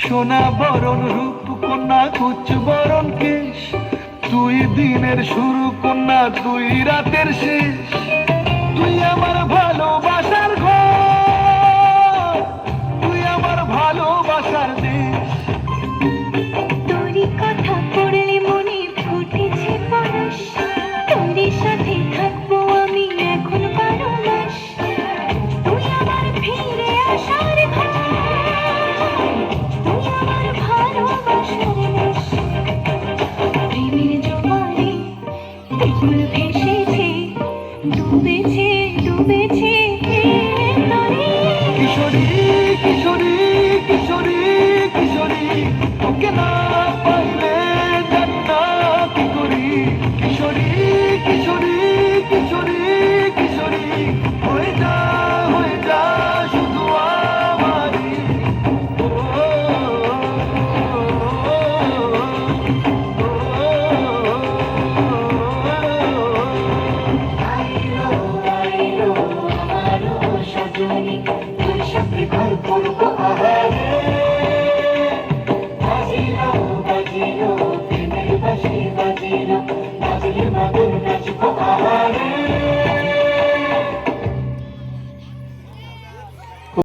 সোনা বরণ রূপ কন্যা কুচ বরণ কেশ, তুই দিনের শুরু কন্যা তুই রাতের শেষ। তুই আমার ভালোবাসার ঘর, তুই আমার ভালোবাসার দেশ। তোরই কথা পড়লে মনে ফুটেছে পরশ, তোরই সাথে থাকবো আমি এখন 12 মাস। তুই আমার ফিরে আসার ঘর, তুই আমার ভালোবাসার দেশ। প্রেমের জোয়ারে ফুল ভেসেছে, ডুবেছে ডুবেছে তরে। কিশোরী কিশোরী কিশোরী কিশোরী, তোকে না পাইলে জানি না কি করি। কিশোরী কিশোরী কিশোরী কিশোরী, হয়ে যা শুধু আমারই। ঘর করবো আহারে, বাজিলো বাজিলো প্রেমের বাঁশি বাজিলো, বাজলে মাদল নাচবো আহারে।